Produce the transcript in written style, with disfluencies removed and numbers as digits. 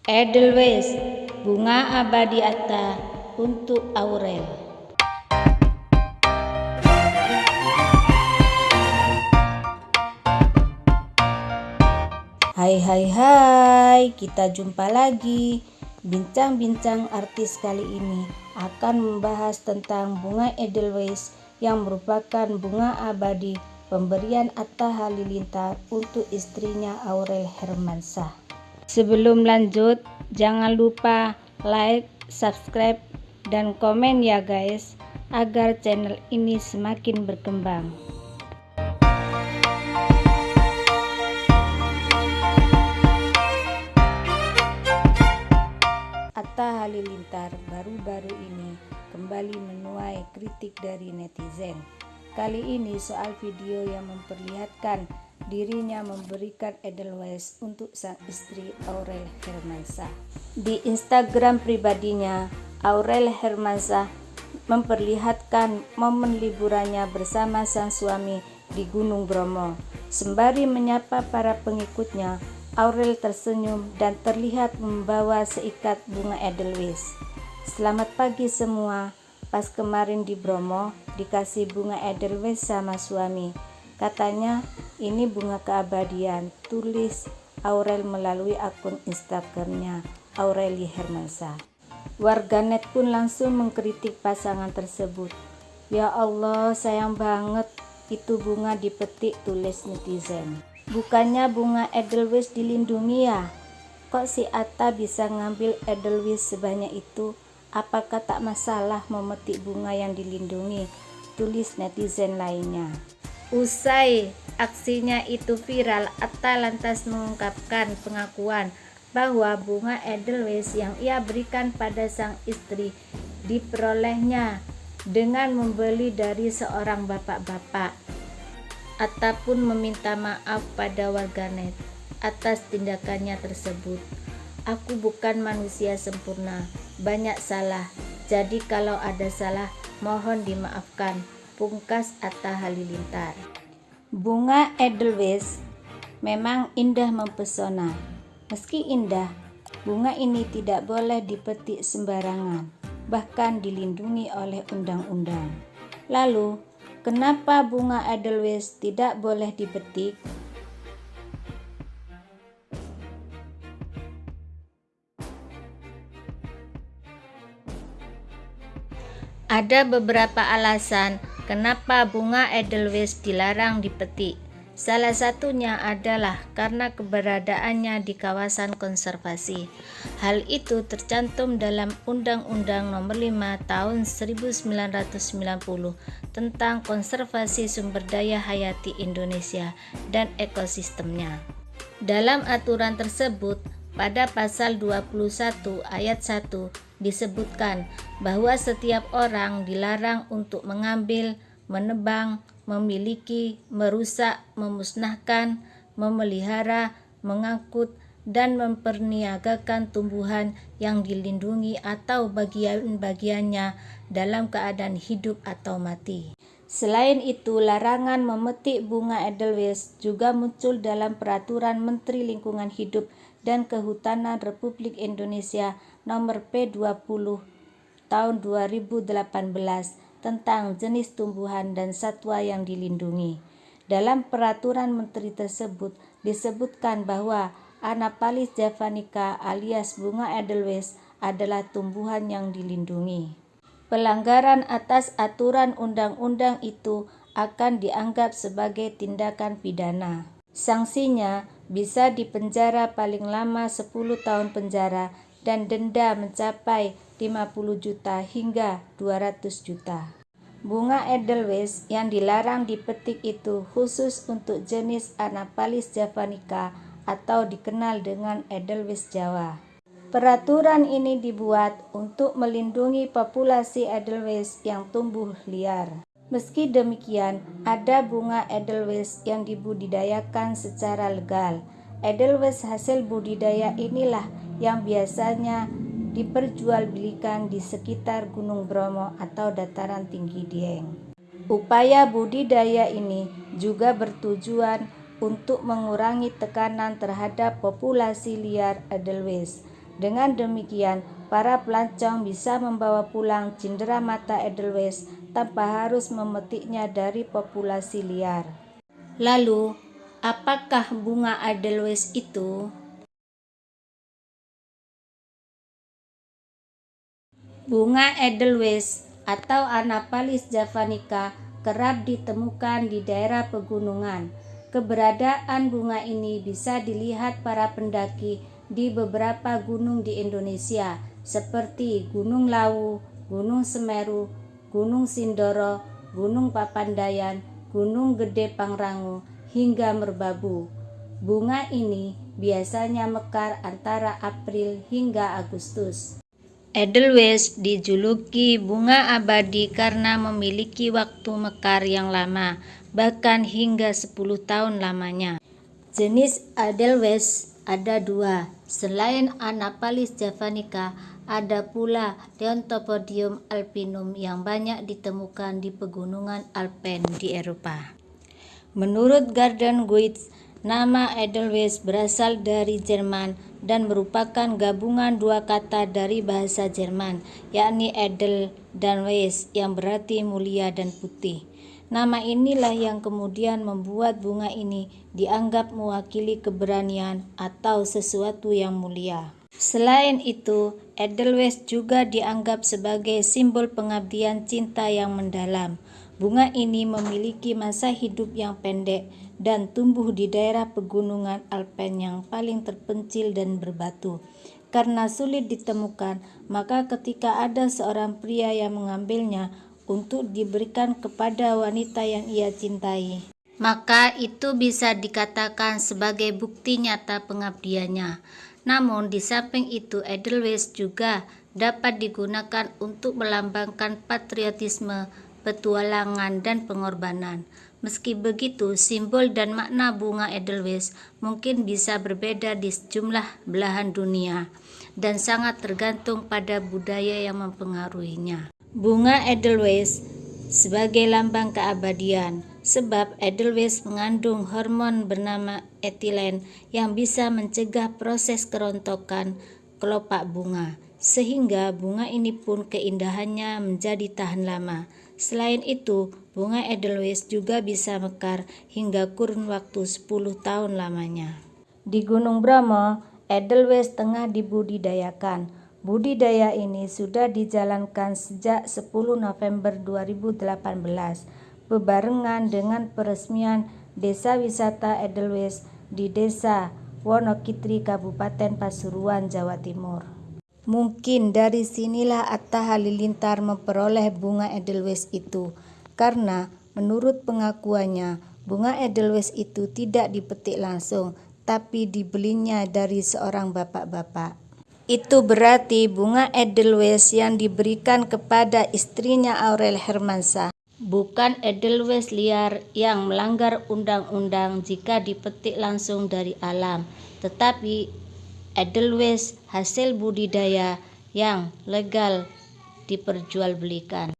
Edelweiss, bunga abadi Atta untuk Aurel. Hai, kita jumpa lagi. Bincang-bincang artis kali ini akan membahas tentang bunga Edelweiss yang merupakan bunga abadi pemberian Atta Halilintar untuk istrinya Aurel Hermansyah. Sebelum lanjut, jangan lupa like, subscribe, dan komen ya guys, agar channel ini semakin berkembang. Atta Halilintar baru-baru ini kembali menuai kritik dari netizen. Kali ini soal video yang memperlihatkan dirinya memberikan Edelweiss untuk sang istri Aurel Hermansyah. Di Instagram pribadinya, Aurel Hermansyah memperlihatkan momen liburannya bersama sang suami di Gunung Bromo. Sembari menyapa para pengikutnya, Aurel tersenyum dan terlihat membawa seikat bunga Edelweiss. Selamat pagi semua. Pas kemarin di Bromo dikasih bunga Edelweiss sama suami. Katanya ini bunga keabadian, tulis Aurel melalui akun Instagramnya Aureli Hermansyah. Warganet pun langsung mengkritik pasangan tersebut. Ya Allah, sayang banget itu bunga dipetik, tulis netizen. Bukannya bunga Edelweiss dilindungi ya? Kok si Atta bisa ngambil Edelweiss sebanyak itu? Apakah tak masalah memetik bunga yang dilindungi? Tulis netizen lainnya. Usai aksinya itu viral, Atta lantas mengungkapkan pengakuan bahwa bunga Edelweiss yang ia berikan pada sang istri diperolehnya dengan membeli dari seorang bapak-bapak. Atta pun meminta maaf pada warganet atas tindakannya tersebut. Aku bukan manusia sempurna, banyak salah. Jadi kalau ada salah, mohon dimaafkan. Pungkas Atta Halilintar. Bunga Edelweiss memang indah mempesona. Meski indah, bunga ini tidak boleh dipetik sembarangan, bahkan dilindungi oleh undang-undang. Lalu, kenapa bunga Edelweiss tidak boleh dipetik? Ada beberapa alasan kenapa bunga Edelweiss dilarang dipetik. Salah satunya adalah karena keberadaannya di kawasan konservasi. Hal itu tercantum dalam Undang-Undang Nomor 5 Tahun 1990 tentang konservasi sumber daya hayati Indonesia dan ekosistemnya. Dalam aturan tersebut, pada pasal 21 ayat 1 disebutkan bahwa setiap orang dilarang untuk mengambil, menebang, memiliki, merusak, memusnahkan, memelihara, mengangkut, dan memperniagakan tumbuhan yang dilindungi atau bagian-bagiannya dalam keadaan hidup atau mati. Selain itu, larangan memetik bunga Edelweiss juga muncul dalam Peraturan Menteri Lingkungan Hidup dan Kehutanan Republik Indonesia Nomor P20 Tahun 2018 tentang jenis tumbuhan dan satwa yang dilindungi. Dalam peraturan menteri tersebut disebutkan bahwa Anaphalis javanica alias bunga Edelweiss adalah tumbuhan yang dilindungi. Pelanggaran atas aturan undang-undang itu akan dianggap sebagai tindakan pidana. Sanksinya bisa dipenjara paling lama 10 tahun penjara dan denda mencapai 50 juta hingga 200 juta. Bunga Edelweiss yang dilarang dipetik itu khusus untuk jenis Anaphalis javanica atau dikenal dengan Edelweiss Jawa. Peraturan ini dibuat untuk melindungi populasi Edelweiss yang tumbuh liar. Meski demikian, ada bunga Edelweiss yang dibudidayakan secara legal. Edelweiss hasil budidaya inilah yang biasanya diperjualbelikan di sekitar Gunung Bromo atau dataran tinggi Dieng. Upaya budidaya ini juga bertujuan untuk mengurangi tekanan terhadap populasi liar Edelweiss. Dengan demikian, para pelancong bisa membawa pulang cenderamata Edelweiss tanpa harus memetiknya dari populasi liar. Lalu, apakah bunga Edelweiss itu? Bunga Edelweiss atau Anaphalis javanica kerap ditemukan di daerah pegunungan. Keberadaan bunga ini bisa dilihat para pendaki di beberapa gunung di Indonesia seperti Gunung Lawu, Gunung Semeru, Gunung Sindoro, Gunung Papandayan, Gunung Gede Pangrango, hingga Merbabu. Bunga ini biasanya mekar antara April hingga Agustus. Edelweiss dijuluki bunga abadi karena memiliki waktu mekar yang lama, bahkan hingga 10 tahun lamanya. Jenis Edelweiss ada 2, selain Anaphalis javanica, ada pula Leontopodium alpinum yang banyak ditemukan di pegunungan Alpen di Eropa. Menurut Garden Guides, nama Edelweiss berasal dari Jerman dan merupakan gabungan 2 kata dari bahasa Jerman, yakni Edel dan Weiss yang berarti mulia dan putih. Nama inilah yang kemudian membuat bunga ini dianggap mewakili keberanian atau sesuatu yang mulia. Selain itu, Edelweiss juga dianggap sebagai simbol pengabdian cinta yang mendalam. Bunga ini memiliki masa hidup yang pendek dan tumbuh di daerah pegunungan Alpen yang paling terpencil dan berbatu. Karena sulit ditemukan, maka ketika ada seorang pria yang mengambilnya untuk diberikan kepada wanita yang ia cintai, maka itu bisa dikatakan sebagai bukti nyata pengabdiannya. Namun di samping itu, Edelweiss juga dapat digunakan untuk melambangkan patriotisme, petualangan, dan pengorbanan. Meski begitu, simbol dan makna bunga Edelweiss mungkin bisa berbeda di sejumlah belahan dunia dan sangat tergantung pada budaya yang mempengaruhinya. Bunga Edelweiss sebagai lambang keabadian, sebab Edelweiss mengandung hormon bernama etilen yang bisa mencegah proses kerontokan kelopak bunga, sehingga bunga ini pun keindahannya menjadi tahan lama. Selain itu, bunga Edelweiss juga bisa mekar hingga kurun waktu 10 tahun lamanya. Di Gunung Bromo, Edelweiss tengah dibudidayakan. Budidaya ini sudah dijalankan sejak 10 November 2018, bebarengan dengan peresmian Desa Wisata Edelweiss di Desa Wonokitri, Kabupaten Pasuruan, Jawa Timur. Mungkin dari sinilah Atta Halilintar memperoleh bunga Edelweiss itu, karena menurut pengakuannya, bunga Edelweiss itu tidak dipetik langsung, tapi dibelinya dari seorang bapak-bapak. Itu berarti bunga Edelweiss yang diberikan kepada istrinya Aurel Hermansyah bukan Edelweiss liar yang melanggar undang-undang jika dipetik langsung dari alam, tetapi Edelweiss hasil budidaya yang legal diperjualbelikan.